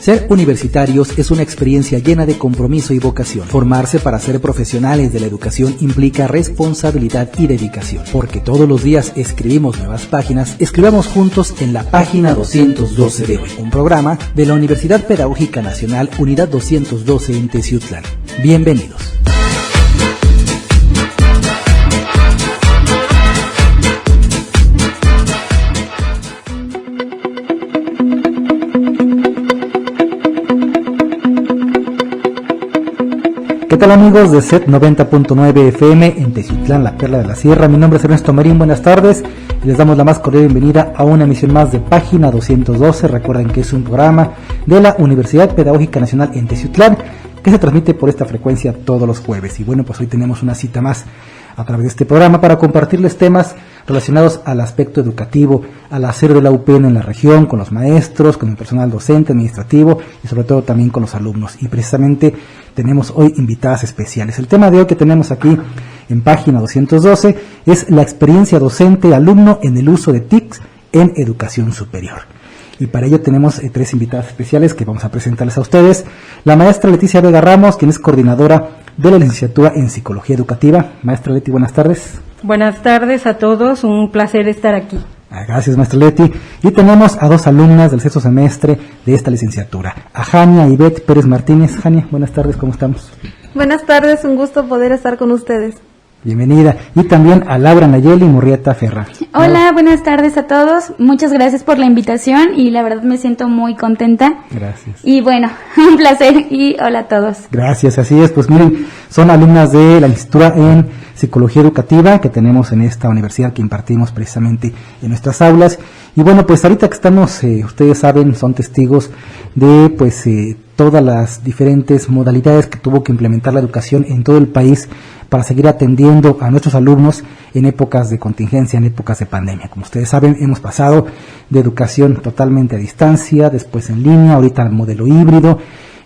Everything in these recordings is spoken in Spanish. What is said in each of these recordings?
Ser universitarios es una experiencia llena de compromiso y vocación. Formarse para ser profesionales de la educación implica responsabilidad y dedicación. Porque todos los días escribimos nuevas páginas, escribamos juntos en la página 212 de hoy, un programa de la Universidad Pedagógica Nacional, Unidad 212 en Teciutlán. Bienvenidos. ¿Qué tal amigos de SET 90.9 FM en Teciutlán, la Perla de la Sierra? Mi nombre es Ernesto Marín, buenas tardes. Les damos la más cordial bienvenida a una emisión más de Página 212. Recuerden que es un programa de la Universidad Pedagógica Nacional en Teciutlán que se transmite por esta frecuencia todos los jueves. Y bueno, pues hoy tenemos una cita más a través de este programa para compartirles temas relacionados al aspecto educativo, al hacer de la UPN en la región, con los maestros, con el personal docente, administrativo y sobre todo también con los alumnos. Y precisamente tenemos hoy invitadas especiales. El tema de hoy que tenemos aquí en Página 212 es la experiencia docente-alumno en el uso de TICs en educación superior. Y para ello tenemos tres invitadas especiales que vamos a presentarles a ustedes. La maestra Leticia Vega Ramos, quien es coordinadora de la licenciatura en Psicología Educativa. Maestra Leti, buenas tardes. Buenas tardes a todos, un placer estar aquí. Gracias, maestra Leti. Y tenemos a dos alumnas del sexto semestre de esta licenciatura, a Jania Ivette Pérez Martínez. Jania, buenas tardes, ¿cómo estamos? Buenas tardes, un gusto poder estar con ustedes. Bienvenida. Y también a Laura Nayeli Murrieta Ferra. Hola, buenas tardes a todos. Muchas gracias por la invitación y la verdad me siento muy contenta. Gracias. Y bueno, un placer y hola a todos. Gracias, así es. Pues miren, son alumnas de la licenciatura en Psicología Educativa que tenemos en esta universidad que impartimos precisamente en nuestras aulas. Y bueno, pues ahorita que estamos, ustedes saben, son testigos de pues todas las diferentes modalidades que tuvo que implementar la educación en todo el país para seguir atendiendo a nuestros alumnos en épocas de contingencia, en épocas de pandemia. Como ustedes saben, hemos pasado de educación totalmente a distancia, después en línea, ahorita al modelo híbrido,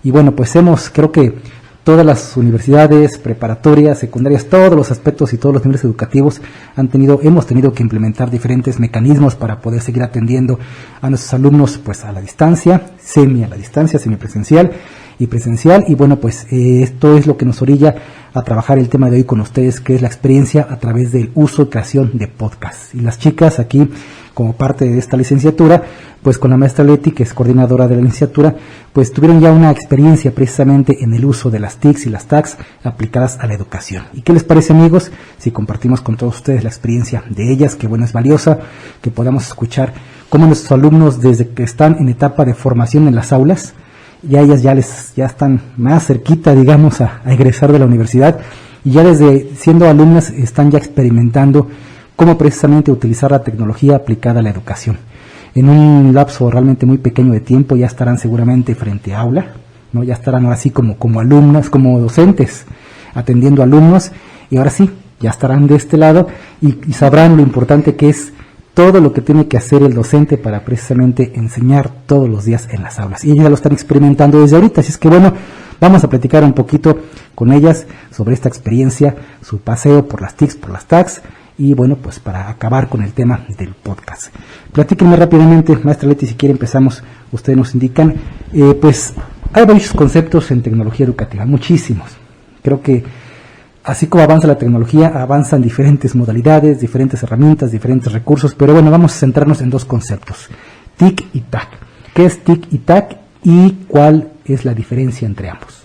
y bueno, pues creo que todas las universidades, preparatorias, secundarias, todos los aspectos y todos los niveles educativos hemos tenido que implementar diferentes mecanismos para poder seguir atendiendo a nuestros alumnos pues a la distancia, semipresencial y presencial. Y bueno, pues esto es lo que nos orilla a trabajar el tema de hoy con ustedes, que es la experiencia a través del uso y creación de podcasts. Y las chicas aquí, como parte de esta licenciatura, pues con la maestra Leti, que es coordinadora de la licenciatura, pues tuvieron ya una experiencia precisamente en el uso de las TICs y las TACs aplicadas a la educación. ¿Y qué les parece, amigos, si compartimos con todos ustedes la experiencia de ellas, que bueno, es valiosa, que podamos escuchar cómo nuestros alumnos, desde que están en etapa de formación en las aulas, ya ellas ya están más cerquita, digamos, a egresar de la universidad, y ya desde siendo alumnas están ya experimentando cómo precisamente utilizar la tecnología aplicada a la educación. En un lapso realmente muy pequeño de tiempo ya estarán seguramente frente a aula, ¿no? Ya estarán ahora sí como alumnas, como docentes, atendiendo alumnos, y ahora sí, ya estarán de este lado y sabrán lo importante que es todo lo que tiene que hacer el docente para precisamente enseñar todos los días en las aulas. Y ellos ya lo están experimentando desde ahorita, así es que bueno, vamos a platicar un poquito con ellas sobre esta experiencia, su paseo por las TICs, por las TACs, y bueno, pues para acabar con el tema del podcast. Platíquenme rápidamente, maestra Leti, si quiere empezamos, ustedes nos indican, pues hay varios conceptos en tecnología educativa, muchísimos. Creo que así como avanza la tecnología, avanzan diferentes modalidades, diferentes herramientas, diferentes recursos, pero bueno, vamos a centrarnos en dos conceptos, TIC y TAC. ¿Qué es TIC y TAC y cuál es la diferencia entre ambos?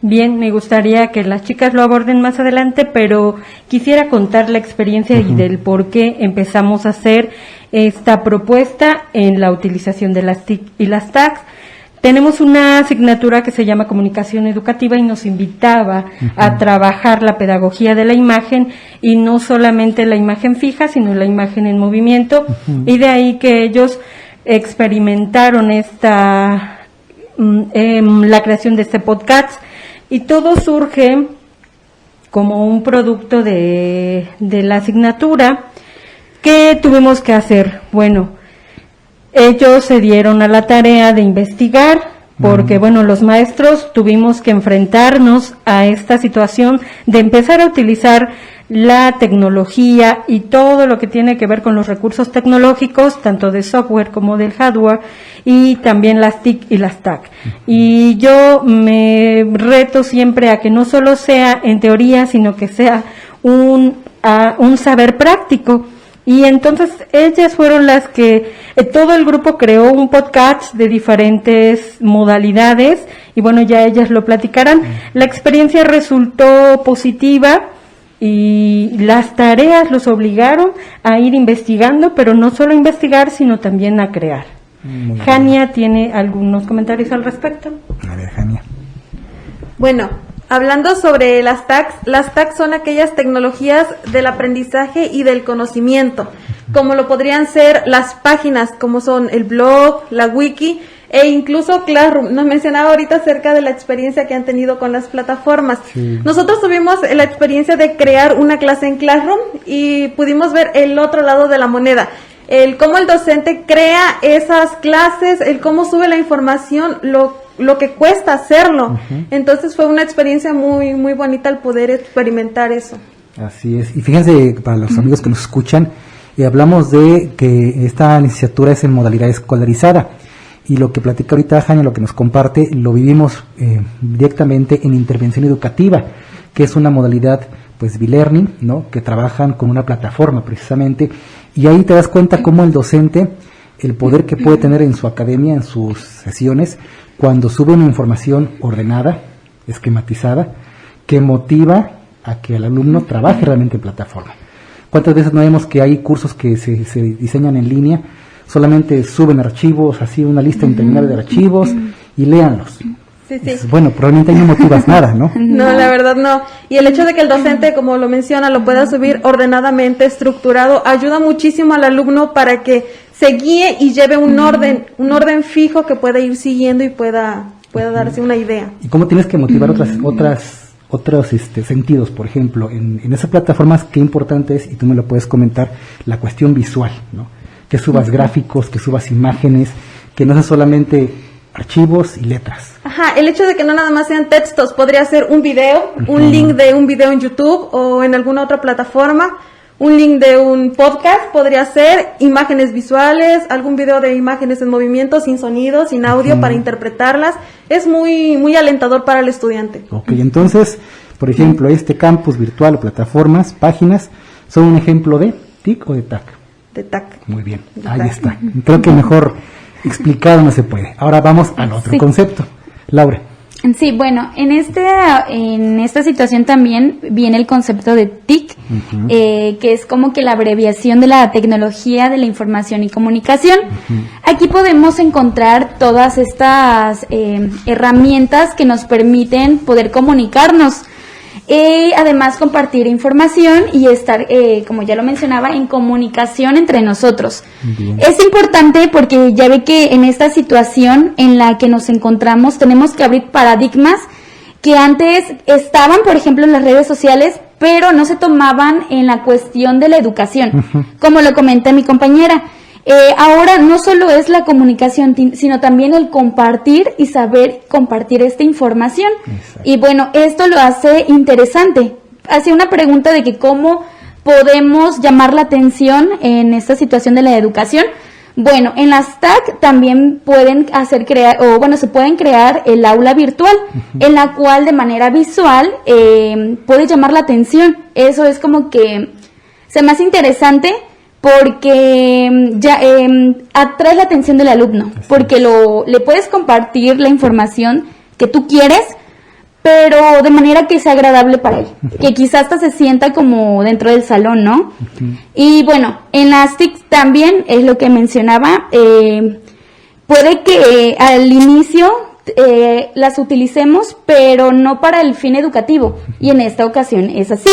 Bien, me gustaría que las chicas lo aborden más adelante, pero quisiera contar la experiencia y del por qué empezamos a hacer esta propuesta en la utilización de las TIC y las TACs. Tenemos una asignatura que se llama Comunicación Educativa y nos invitaba a trabajar la pedagogía de la imagen, y no solamente la imagen fija, sino la imagen en movimiento, y de ahí que ellos experimentaron la creación de este podcast, y todo surge como un producto de la asignatura. ¿Qué tuvimos que hacer? Bueno, ellos se dieron a la tarea de investigar, porque bueno, los maestros tuvimos que enfrentarnos a esta situación de empezar a utilizar la tecnología y todo lo que tiene que ver con los recursos tecnológicos, tanto de software como del hardware, y también las TIC y las TAC. Y yo me reto siempre a que no solo sea en teoría, sino que sea un saber práctico. Y entonces ellas fueron las que, todo el grupo creó un podcast de diferentes modalidades, y bueno, ya ellas lo platicarán. La experiencia resultó positiva, y las tareas los obligaron a ir investigando, pero no solo a investigar, sino también a crear. Jania tiene algunos comentarios al respecto. A ver, Jania. Bueno, hablando sobre las TAC son aquellas tecnologías del aprendizaje y del conocimiento, como lo podrían ser las páginas, como son el blog, la wiki, e incluso Classroom. Nos mencionaba ahorita acerca de la experiencia que han tenido con las plataformas. Sí. Nosotros tuvimos la experiencia de crear una clase en Classroom y pudimos ver el otro lado de la moneda. El cómo el docente crea esas clases, el cómo sube la información, lo que cuesta hacerlo. Entonces fue una experiencia muy, muy bonita el poder experimentar eso. Así es. Y fíjense, para los amigos que nos escuchan, hablamos de que esta licenciatura es en modalidad escolarizada. Y lo que platica ahorita Jania, lo que nos comparte, lo vivimos directamente en intervención educativa, que es una modalidad pues B-Learning, ¿no? Que trabajan con una plataforma precisamente, y ahí te das cuenta cómo el docente, el poder que puede tener en su academia, en sus sesiones, cuando sube una información ordenada, esquematizada, que motiva a que el alumno trabaje realmente en plataforma. ¿Cuántas veces no vemos que hay cursos que se diseñan en línea, solamente suben archivos, así una lista interminable de archivos y léanlos? Sí, sí. Bueno, probablemente ahí no motivas nada, ¿no? No, la verdad no. Y el hecho de que el docente, como lo menciona, lo pueda subir ordenadamente, estructurado, ayuda muchísimo al alumno para que se guíe y lleve un orden fijo que pueda ir siguiendo y pueda darse una idea. ¿Y cómo tienes que motivar otros sentidos? Por ejemplo, en esas plataformas, qué importante es, y tú me lo puedes comentar, la cuestión visual, ¿no? Que subas gráficos, que subas imágenes, que no sea solamente archivos y letras. Ajá, el hecho de que no nada más sean textos, podría ser un video, un link de un video en YouTube o en alguna otra plataforma, un link de un podcast, podría ser imágenes visuales, algún video de imágenes en movimiento, sin sonido, sin audio, para interpretarlas. Es muy, muy alentador para el estudiante. Ok, entonces, por ejemplo, este campus virtual o plataformas, páginas, son un ejemplo de TIC o de TAC. De TAC. Muy bien, ahí está. Creo que mejor explicado no se puede. Ahora vamos al otro concepto. Laura. Sí, bueno, en esta situación también viene el concepto de TIC, que es como que la abreviación de la tecnología de la información y comunicación. Aquí podemos encontrar todas estas herramientas que nos permiten poder comunicarnos. Además compartir información y estar, como ya lo mencionaba, en comunicación entre nosotros. Bien. Es importante porque ya ve que en esta situación en la que nos encontramos tenemos que abrir paradigmas que antes estaban, por ejemplo, en las redes sociales, pero no se tomaban en la cuestión de la educación, como lo comenta mi compañera. Ahora no solo es la comunicación, sino también el compartir y saber compartir esta información. Exacto. Y bueno, esto lo hace interesante. Hace una pregunta de que cómo podemos llamar la atención en esta situación de la educación. Bueno, en las TAC también se pueden crear el aula virtual, en la cual de manera visual puede llamar la atención. Eso es como que se me hace interesante, porque ya atrae la atención del alumno, porque le puedes compartir la información que tú quieres, pero de manera que sea agradable para él, que quizás hasta se sienta como dentro del salón, ¿no? Y bueno, en las TIC también es lo que mencionaba, puede que al inicio las utilicemos, pero no para el fin educativo, y en esta ocasión es así.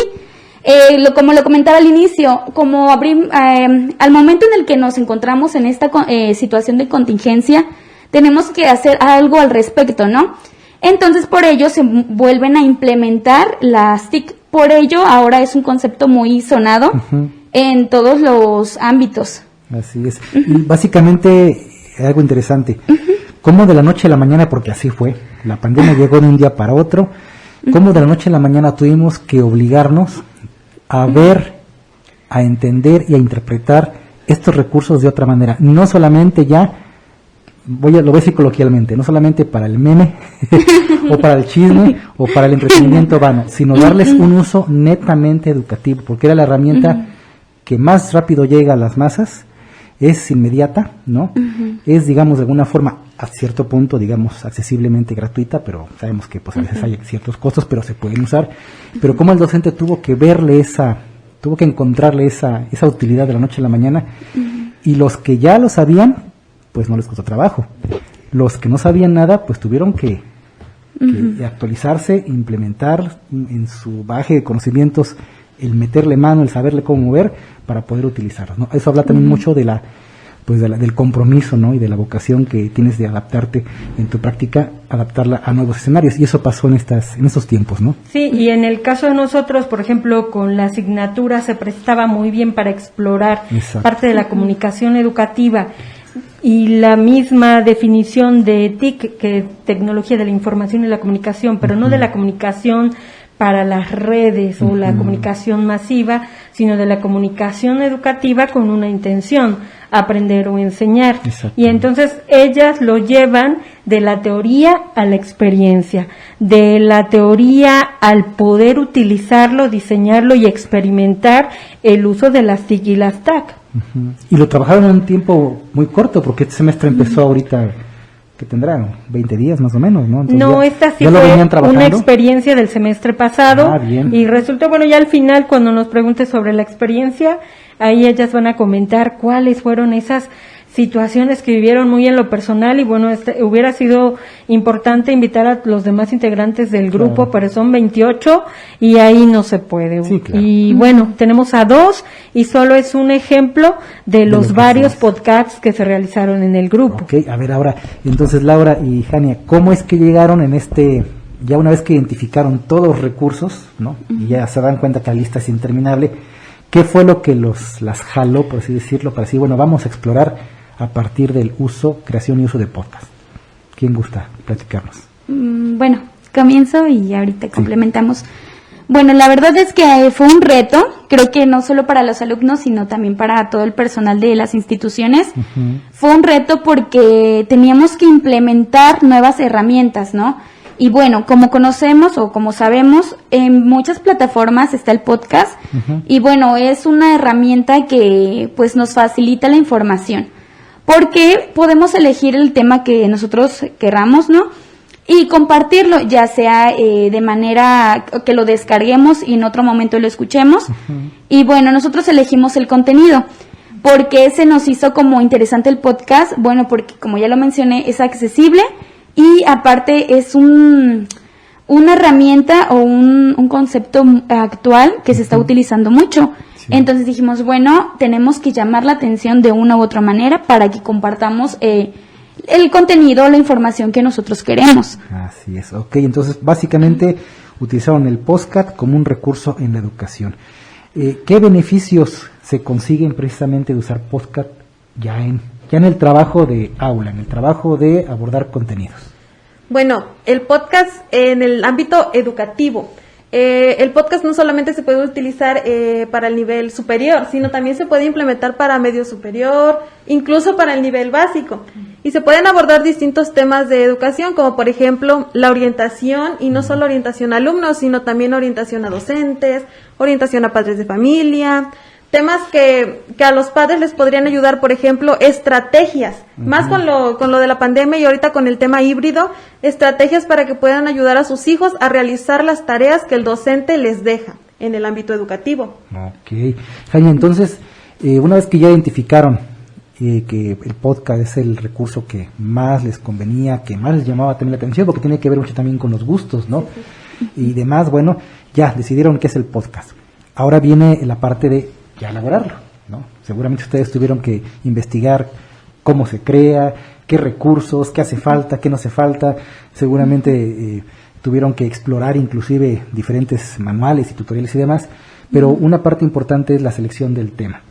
Como lo comentaba al inicio, como al momento en el que nos encontramos en esta situación de contingencia, tenemos que hacer algo al respecto, ¿no? Entonces, por ello se vuelven a implementar las TIC. Por ello, ahora es un concepto muy sonado en todos los ámbitos. Así es. Y básicamente algo interesante. ¿Cómo de la noche a la mañana, porque así fue, la pandemia llegó de un día para otro, cómo de la noche a la mañana tuvimos que obligarnos a ver, a entender y a interpretar estos recursos de otra manera? No solamente ya, lo ves coloquialmente, no solamente para el meme o para el chisme o para el entretenimiento vano, sino darles un uso netamente educativo, porque era la herramienta que más rápido llega a las masas, es inmediata, ¿no? Es, digamos, de alguna forma, a cierto punto, digamos, accesiblemente gratuita, pero sabemos que pues a veces hay ciertos costos, pero se pueden usar. Pero como el docente tuvo que encontrarle esa utilidad de la noche a la mañana, y los que ya lo sabían, pues no les costó trabajo. Los que no sabían nada, pues tuvieron que actualizarse, implementar en su bagaje de conocimientos el meterle mano, el saberle cómo mover para poder utilizarlos, ¿no? Eso habla también mucho del compromiso, ¿no? Y de la vocación que tienes de adaptarte en tu práctica, adaptarla a nuevos escenarios, y eso pasó en estos tiempos, ¿no? Sí, y en el caso de nosotros, por ejemplo, con la asignatura se prestaba muy bien para explorar parte de la comunicación educativa. Y la misma definición de TIC, que tecnología de la información y la comunicación, pero no de la comunicación para las redes o la comunicación masiva, sino de la comunicación educativa con una intención, aprender o enseñar. Y entonces ellas lo llevan de la teoría a la experiencia, de la teoría al poder utilizarlo, diseñarlo y experimentar el uso de las TIC y las TAC. Y lo trabajaron en un tiempo muy corto, porque este semestre empezó ahorita, que tendrán 20 días más o menos, ¿no? Entonces no, esta sí fue una experiencia del semestre pasado, y resultó, bueno, ya al final, cuando nos preguntes sobre la experiencia, ahí ellas van a comentar cuáles fueron esas situaciones que vivieron muy en lo personal, y bueno, hubiera sido importante invitar a los demás integrantes del grupo, pero son 28 y ahí no se puede. Sí, claro. Y bueno, tenemos a 2 y solo es un ejemplo de los varios podcasts que se realizaron en el grupo. Ok, a ver ahora, entonces Laura y Jania, ¿cómo es que llegaron ya una vez que identificaron todos los recursos, ¿no? Y ya se dan cuenta que la lista es interminable, ¿qué fue lo que las jaló, por así decirlo, para decir, bueno, vamos a explorar a partir del creación y uso de podcast? ¿Quién gusta platicarnos? Bueno, comienzo y ahorita complementamos. Bueno, la verdad es que fue un reto, creo que no solo para los alumnos, sino también para todo el personal de las instituciones. Fue un reto porque teníamos que implementar nuevas herramientas, ¿no? Y bueno, como conocemos o como sabemos, en muchas plataformas está el podcast, y bueno, es una herramienta que pues nos facilita la información, porque podemos elegir el tema que nosotros queramos, ¿no? Y compartirlo, ya sea de manera que lo descarguemos y en otro momento lo escuchemos. Y bueno, nosotros elegimos el contenido. ¿Por qué se nos hizo como interesante el podcast? Bueno, porque como ya lo mencioné, es accesible y aparte es una herramienta o un concepto actual que se está utilizando mucho. Entonces dijimos, bueno, tenemos que llamar la atención de una u otra manera para que compartamos el contenido, la información que nosotros queremos. Así es, ok, entonces básicamente utilizaron el podcast como un recurso en la educación. ¿Qué beneficios se consiguen precisamente de usar podcast ya en el trabajo de aula, en el trabajo de abordar contenidos? Bueno, el podcast en el ámbito educativo. El podcast no solamente se puede utilizar para el nivel superior, sino también se puede implementar para medio superior, incluso para el nivel básico. Y se pueden abordar distintos temas de educación, como por ejemplo la orientación, y no solo orientación a alumnos, sino también orientación a docentes, orientación a padres de familia, temas que a los padres les podrían ayudar, por ejemplo, estrategias, más con lo de la pandemia y ahorita con el tema híbrido, estrategias para que puedan ayudar a sus hijos a realizar las tareas que el docente les deja en el ámbito educativo. Ok. Jaime, entonces, una vez que ya identificaron que el podcast es el recurso que más les convenía, que más les llamaba también la atención, porque tiene que ver mucho también con los gustos, ¿no? Y demás, bueno, ya decidieron qué es el podcast. Ahora viene la parte de ya elaborarlo, ¿no? Seguramente ustedes tuvieron que investigar cómo se crea, qué recursos, qué hace falta, qué no hace falta. Seguramente tuvieron que explorar inclusive diferentes manuales y tutoriales y demás, pero una parte importante es la selección del tema.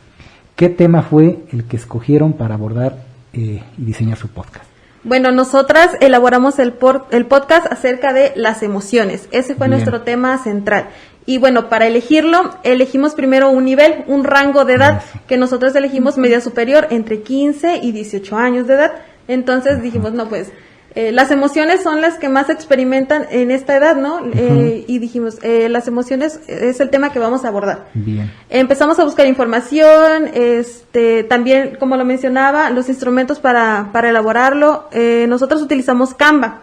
¿Qué tema fue el que escogieron para abordar y diseñar su podcast? Bueno, nosotras elaboramos el podcast acerca de las emociones. Ese fue nuestro tema central. Y bueno, para elegirlo, elegimos primero un nivel, un rango de edad, que nosotros elegimos media superior, entre 15 y 18 años de edad. Entonces dijimos, no, pues, las emociones son las que más experimentan en esta edad, ¿no? Y dijimos, las emociones es el tema que vamos a abordar. Bien. Empezamos a buscar información, también, como lo mencionaba, los instrumentos para elaborarlo. Nosotros utilizamos Canva.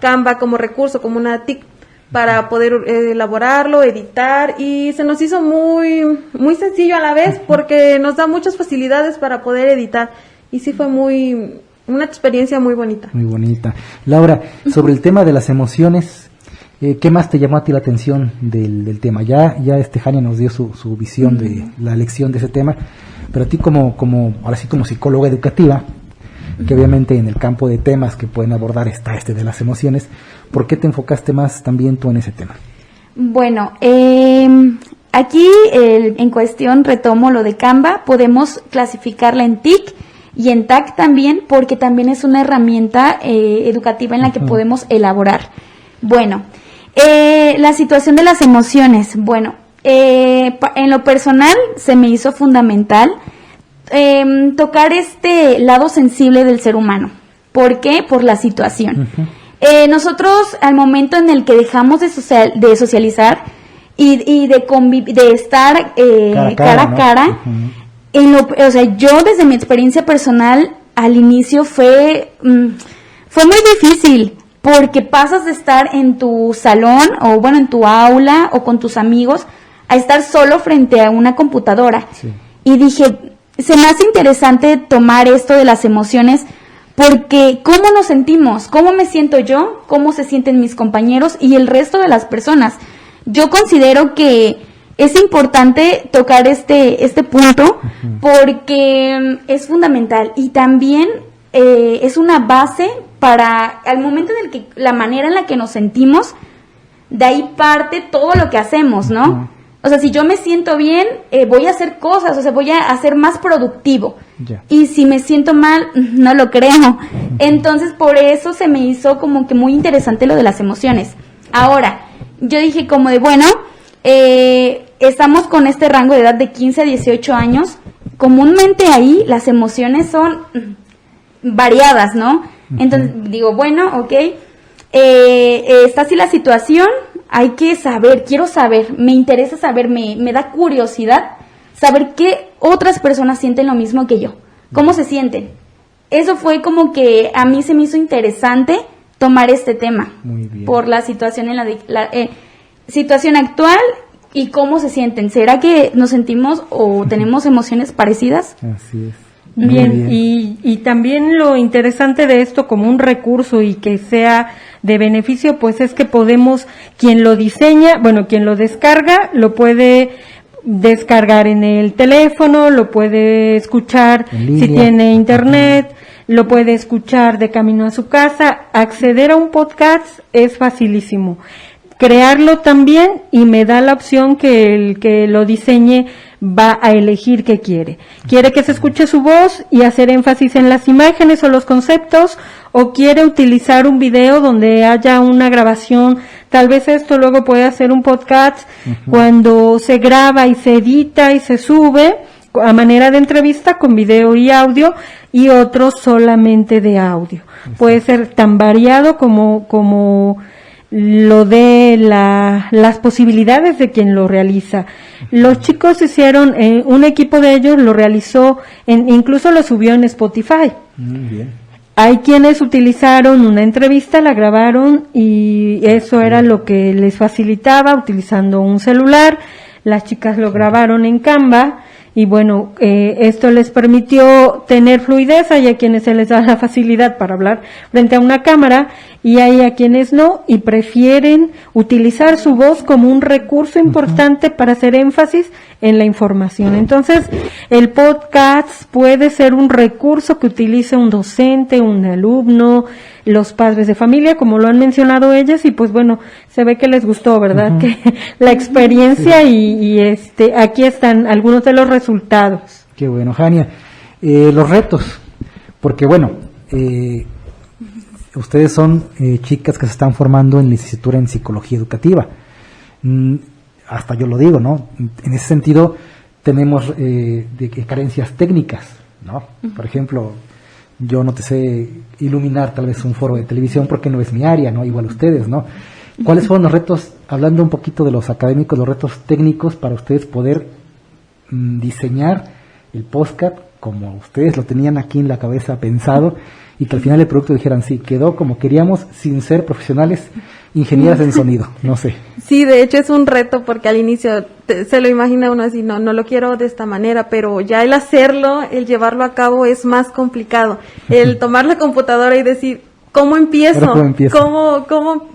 Canva como recurso, como una TIC, para poder elaborarlo, editar, y se nos hizo muy, muy sencillo a la vez, porque nos da muchas facilidades para poder editar, y sí fue una experiencia muy bonita. Muy bonita. Laura, sobre el tema de las emociones, ¿qué más te llamó a ti la atención del tema? Ya Jania nos dio su visión de la elección de ese tema, pero a ti ahora sí como psicóloga educativa, que obviamente en el campo de temas que pueden abordar está de las emociones, ¿por qué te enfocaste más también tú en ese tema? Bueno, aquí en cuestión retomo lo de Canva, podemos clasificarla en TIC y en TAC también, porque también es una herramienta educativa en la que podemos elaborar. Bueno, la situación de las emociones, bueno, en lo personal se me hizo fundamental tocar este lado sensible del ser humano. ¿Por qué? Por la situación. Nosotros, al momento en el que dejamos de socializar y de estar cara a cara, yo desde mi experiencia personal, al inicio fue muy difícil, porque pasas de estar en tu salón, o bueno, en tu aula, o con tus amigos, a estar solo frente a una computadora. Sí. Y dije, se me hace interesante tomar esto de las emociones, porque ¿cómo nos sentimos? ¿Cómo me siento yo? ¿Cómo se sienten mis compañeros y el resto de las personas? Yo considero que es importante tocar este punto, porque es fundamental, y también es una base para al momento en el que la manera en la que nos sentimos, de ahí parte todo lo que hacemos, ¿no? O sea, si yo me siento bien, voy a hacer cosas, o sea, voy a hacer más productivo. Yeah. Y si me siento mal, no lo creo. Entonces, por eso se me hizo como que muy interesante lo de las emociones. Ahora, yo dije como de, bueno, estamos con este rango de edad de 15 a 18 años. Comúnmente ahí las emociones son variadas, ¿no? Entonces, digo, bueno, ok, está así la situación. Hay que saber, quiero saber, me interesa saber, me da curiosidad saber qué otras personas sienten lo mismo que yo, cómo se sienten. Eso fue como que a mí se me hizo interesante tomar este tema. Muy bien. Por la situación situación actual y cómo se sienten. ¿Será que nos sentimos o tenemos emociones parecidas? Así es. Bien. Y también lo interesante de esto como un recurso y que sea de beneficio, pues es que podemos, quien lo diseña, bueno, quien lo descarga, lo puede descargar en el teléfono, lo puede escuchar si tiene internet, lo puede escuchar de camino a su casa. Acceder a un podcast es facilísimo. Crearlo también, y me da la opción que el que lo diseñe va a elegir qué quiere. ¿Quiere que se escuche su voz y hacer énfasis en las imágenes o los conceptos? ¿O quiere utilizar un video donde haya una grabación? Tal vez esto luego puede hacer un podcast cuando se graba y se edita y se sube a manera de entrevista con video y audio, y otros solamente de audio. Puede ser tan variado como lo de las posibilidades de quien lo realiza. Los chicos hicieron, un equipo de ellos lo realizó, incluso lo subió en Spotify. Bien. Hay quienes utilizaron una entrevista, la grabaron, y eso era lo que les facilitaba utilizando un celular. Las chicas lo grabaron en Canva, y bueno, esto les permitió tener fluidez. Hay a quienes se les da la facilidad para hablar frente a una cámara, y hay a quienes no, y prefieren utilizar su voz como un recurso importante para hacer énfasis en la información. Entonces, el podcast puede ser un recurso que utilice un docente, un alumno, los padres de familia, como lo han mencionado ellas, y pues bueno, se ve que les gustó, ¿verdad? Que la experiencia, y aquí están algunos de los resultados. Qué bueno, Jania. Los retos. Porque bueno, ustedes son chicas que se están formando en licenciatura en psicología educativa. Hasta yo lo digo, ¿no? En ese sentido tenemos carencias técnicas, ¿no? Por ejemplo, yo no te sé iluminar tal vez un foro de televisión porque no es mi área, ¿no? Igual ustedes, ¿no? ¿Cuáles fueron los retos, hablando un poquito de los académicos, los retos técnicos para ustedes poder diseñar el podcast como ustedes lo tenían aquí en la cabeza pensado y que al final el producto dijeran, sí, quedó como queríamos sin ser profesionales ingenieras en sonido, no sé? Sí, de hecho es un reto porque al inicio se lo imagina uno así, no lo quiero de esta manera, pero ya el hacerlo, el llevarlo a cabo es más complicado. El tomar la computadora y decir, ¿cómo empiezo?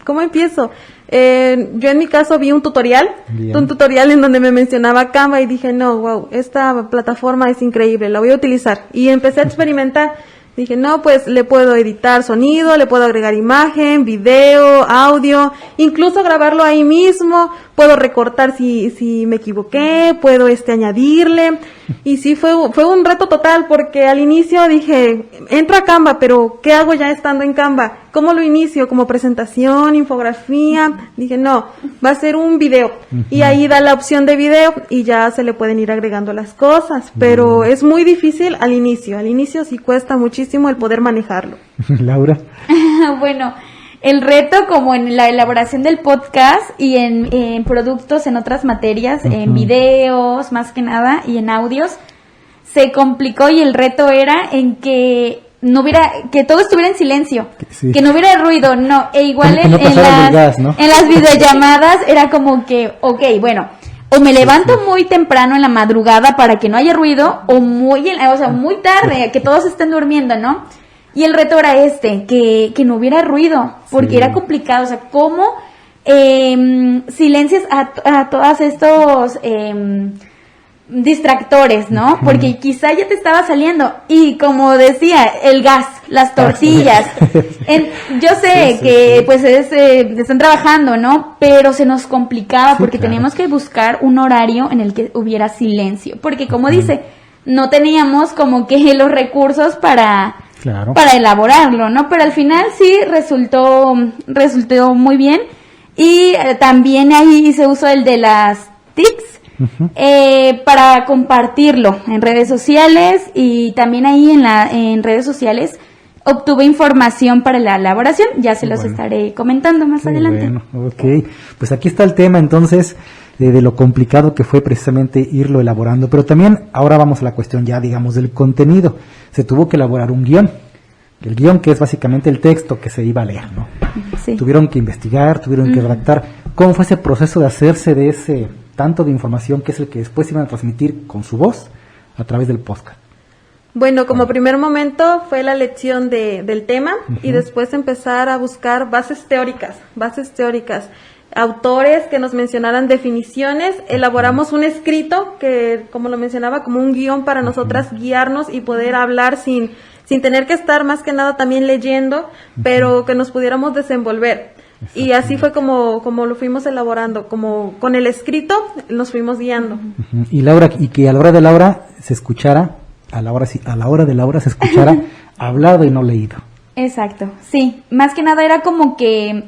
¿Cómo empiezo? Yo en mi caso vi un tutorial en donde me mencionaba Canva y dije, no, wow, esta plataforma es increíble, la voy a utilizar. Y empecé a experimentar. Dije, no, pues le puedo editar sonido, le puedo agregar imagen, video, audio, incluso grabarlo ahí mismo, puedo recortar si me equivoqué, puedo añadirle. Y sí, fue un reto total porque al inicio dije, entro a Canva, pero ¿qué hago ya estando en Canva? ¿Cómo lo inicio? ¿Como presentación, infografía? Dije, no, va a ser un video. Y ahí da la opción de video y ya se le pueden ir agregando las cosas. Pero es muy difícil al inicio sí cuesta muchísimo el poder manejarlo. Laura. Bueno, el reto como en la elaboración del podcast y en productos, en otras materias, en videos más que nada y en audios, se complicó y el reto era en que no hubiera, que todo estuviera en silencio, sí, que no hubiera ruido, no, e igual no en las videollamadas era como que, okay, bueno, o me levanto muy temprano en la madrugada para que no haya ruido, o muy tarde, que todos estén durmiendo, ¿no? Y el reto era que no hubiera ruido, porque era complicado, o sea, ¿cómo silencias a todos estos distractores, ¿no? Porque quizá ya te estaba saliendo, y como decía, el gas, las tortillas, yo sé que pues están trabajando, ¿no? Pero se nos complicaba porque teníamos que buscar un horario en el que hubiera silencio, porque como dice, no teníamos como que los recursos para elaborarlo, ¿no? Pero al final sí resultó muy bien. Y también ahí se usó el de las TICs para compartirlo en redes sociales, y también ahí en redes sociales obtuve información para la elaboración, ya se los estaré comentando más adelante. Bueno, ok, pues aquí está el tema entonces de lo complicado que fue precisamente irlo elaborando, pero también ahora vamos a la cuestión ya digamos del contenido. Se tuvo que elaborar un guión, el guión que es básicamente el texto que se iba a leer, ¿no? Sí. Tuvieron que investigar, tuvieron que redactar. ¿Cómo fue ese proceso de hacerse de ese tanto de información que es el que después iban a transmitir con su voz a través del podcast? Bueno, como primer momento fue la lección del tema y después empezar a buscar bases teóricas, autores que nos mencionaran definiciones. Elaboramos un escrito que, como lo mencionaba, como un guión para nosotras guiarnos y poder hablar sin tener que estar más que nada también leyendo, pero que nos pudiéramos desenvolver. Y así fue como lo fuimos elaborando, como con el escrito nos fuimos guiando. Y Laura, y que a la hora de Laura se escuchara, a la hora de Laura se escuchara hablado y no leído. Exacto, sí. Más que nada era como que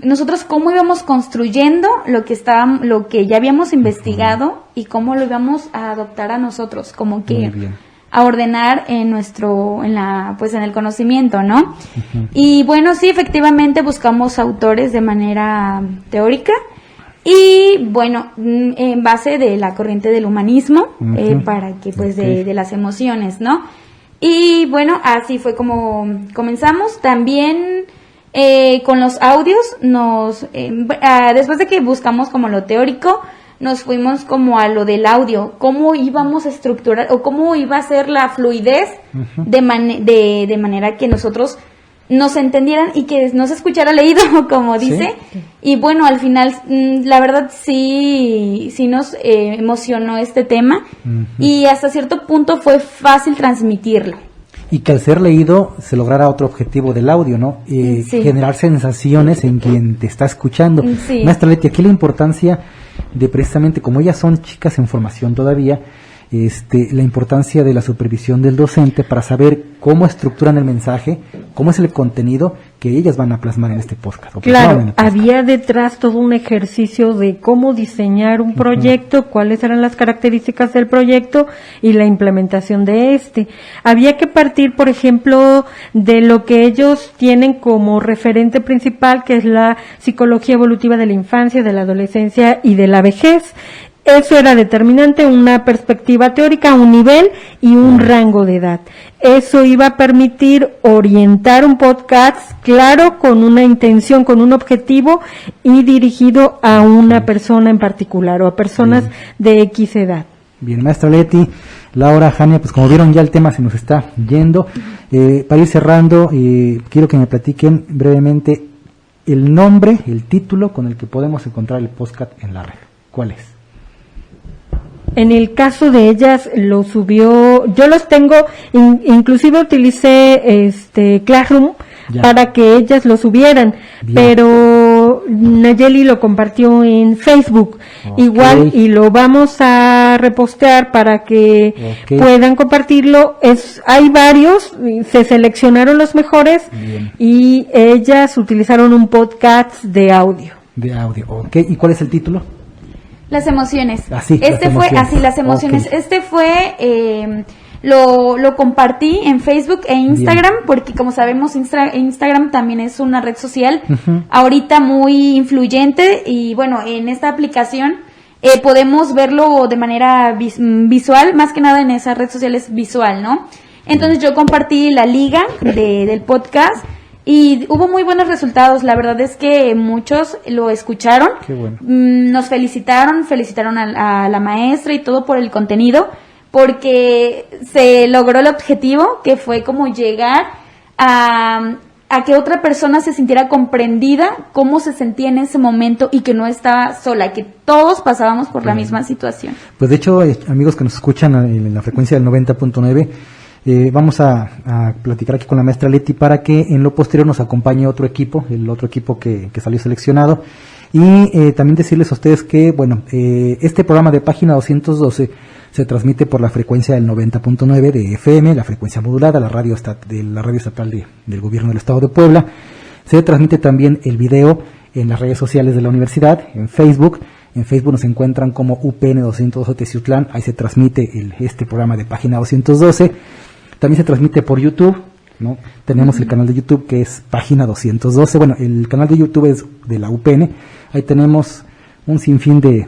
nosotros cómo íbamos construyendo lo que ya habíamos investigado y cómo lo íbamos a adoptar a nosotros, como que a ordenar en el conocimiento, ¿no? Y bueno, sí, efectivamente buscamos autores de manera teórica y bueno, en base de la corriente del humanismo, para que pues de las emociones, ¿no? Y bueno, así fue como comenzamos. También con los audios después de que buscamos como lo teórico, nos fuimos como a lo del audio, cómo íbamos a estructurar o cómo iba a ser la fluidez de manera que nosotros nos entendieran y que no se escuchara leído, como dice. Sí. Y bueno, al final, la verdad sí nos emocionó este tema y hasta cierto punto fue fácil transmitirlo. Y que al ser leído se lograra otro objetivo del audio, ¿no? Generar sensaciones en quien te está escuchando. Sí. Maestra Leti, aquí la importancia de precisamente, como ellas son chicas en formación todavía, la importancia de la supervisión del docente para saber cómo estructuran el mensaje, cómo es el contenido que ellas van a plasmar en este podcast. Claro, había detrás todo un ejercicio de cómo diseñar un proyecto, cuáles eran las características del proyecto y la implementación de este. Había que partir, por ejemplo, de lo que ellos tienen como referente principal, que es la psicología evolutiva de la infancia, de la adolescencia y de la vejez. Eso era determinante, una perspectiva teórica, un nivel y un rango de edad. Eso iba a permitir orientar un podcast, claro, con una intención, con un objetivo y dirigido a una persona en particular o a personas de X edad. Bien, maestra Leti, Laura, Jania, pues como vieron ya el tema se nos está yendo. Para ir cerrando, quiero que me platiquen brevemente el nombre, el título con el que podemos encontrar el podcast en la red. ¿Cuál es? En el caso de ellas lo subió, yo los tengo, inclusive utilicé Classroom para que ellas lo subieran, pero Nayeli lo compartió en Facebook, igual, y lo vamos a repostear para que puedan compartirlo. Hay varios, se seleccionaron los mejores y ellas utilizaron un podcast de audio. ¿Y cuál es el título? Las emociones. Las emociones. Este fue, lo compartí en Facebook e Instagram, porque como sabemos Instagram también es una red social ahorita muy influyente, y bueno, en esta aplicación podemos verlo de manera visual, más que nada en esa red social es visual, ¿no? Entonces yo compartí la liga del podcast y hubo muy buenos resultados. La verdad es que muchos lo escucharon. Qué bueno. Nos felicitaron a la maestra y todo por el contenido, porque se logró el objetivo, que fue como llegar a que otra persona se sintiera comprendida, cómo se sentía en ese momento y que no estaba sola, que todos pasábamos por la misma situación. Pues de hecho, amigos que nos escuchan en la frecuencia del 90.9, vamos a platicar aquí con la maestra Leti para que en lo posterior nos acompañe otro equipo, el otro equipo que salió seleccionado, y también decirles a ustedes que, bueno, este programa de Página 212 se transmite por la frecuencia del 90.9 de FM, la frecuencia modulada, la radio estatal del Gobierno del Estado de Puebla. Se transmite también el video en las redes sociales de la universidad, en Facebook. En Facebook nos encuentran como UPN 212 Teciutlán, ahí se transmite este programa de Página 212. También se transmite por YouTube, ¿no? Tenemos el canal de YouTube que es Página 212. Bueno, el canal de YouTube es de la UPN. Ahí tenemos un sinfín de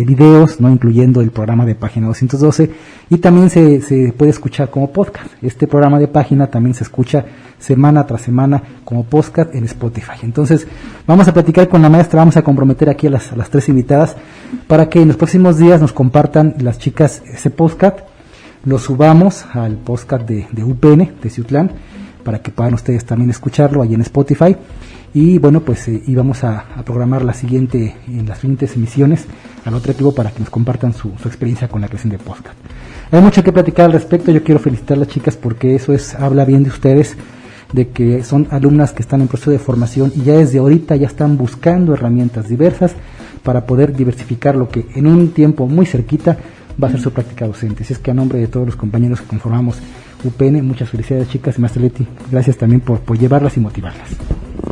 videos, ¿no? Incluyendo el programa de Página 212. Y también se puede escuchar como podcast. Este programa de Página también se escucha semana tras semana como podcast en Spotify. Entonces, vamos a platicar con la maestra, vamos a comprometer aquí a las tres invitadas para que en los próximos días nos compartan las chicas ese podcast. Lo subamos al podcast de UPN, de Ciutlán, para que puedan ustedes también escucharlo ahí en Spotify. Y bueno, pues íbamos a programar en las siguientes emisiones al otro equipo para que nos compartan su experiencia con la creación de podcast. Hay mucho que platicar al respecto. Yo quiero felicitar a las chicas porque eso habla bien de ustedes, de que son alumnas que están en proceso de formación y ya desde ahorita ya están buscando herramientas diversas para poder diversificar lo que en un tiempo muy cerquita va a ser su práctica docente. Así es que a nombre de todos los compañeros que conformamos UPN, muchas felicidades, chicas, y maestra Leti, gracias también por llevarlas y motivarlas.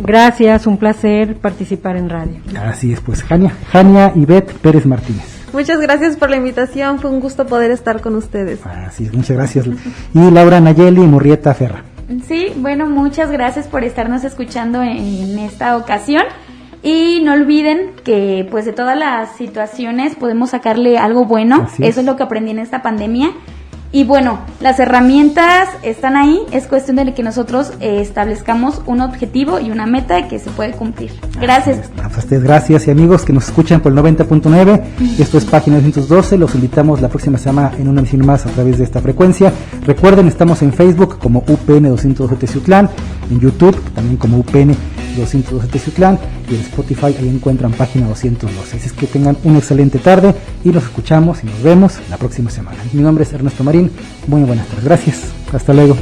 Gracias, un placer participar en radio. Así es, pues Jania Ivette Pérez Martínez. Muchas gracias por la invitación, fue un gusto poder estar con ustedes. Así es, muchas gracias. Y Laura Nayeli Murrieta Ferra. Sí, bueno, muchas gracias por estarnos escuchando en esta ocasión. Y no olviden que pues de todas las situaciones podemos sacarle algo bueno. Eso es lo que aprendí en esta pandemia. Y bueno, las herramientas están ahí, es cuestión de que nosotros establezcamos un objetivo y una meta que se puede cumplir. Gracias. A ustedes, gracias, y amigos que nos escuchan por el 90.9, esto es Página 212, los invitamos la próxima semana en una emisión más a través de esta frecuencia. Recuerden, estamos en Facebook como UPN 212 Teciutlán, en YouTube también como UPN 212 Teciutlán, y en Spotify ahí encuentran Página 212. Así es que tengan una excelente tarde y nos escuchamos y nos vemos la próxima semana. Mi nombre es Ernesto Marín. Muy buenas tardes, gracias, hasta luego.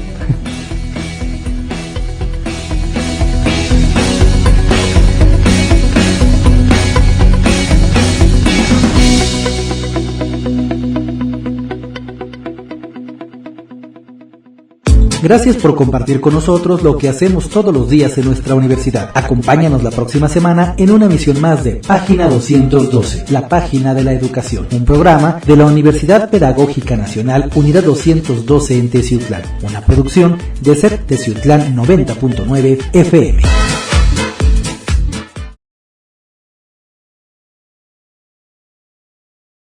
Gracias por compartir con nosotros lo que hacemos todos los días en nuestra universidad. Acompáñanos la próxima semana en una emisión más de Página 212, la página de la educación, un programa de la Universidad Pedagógica Nacional Unidad 212 en Teciutlán, una producción de CEP Teciutlán 90.9 FM.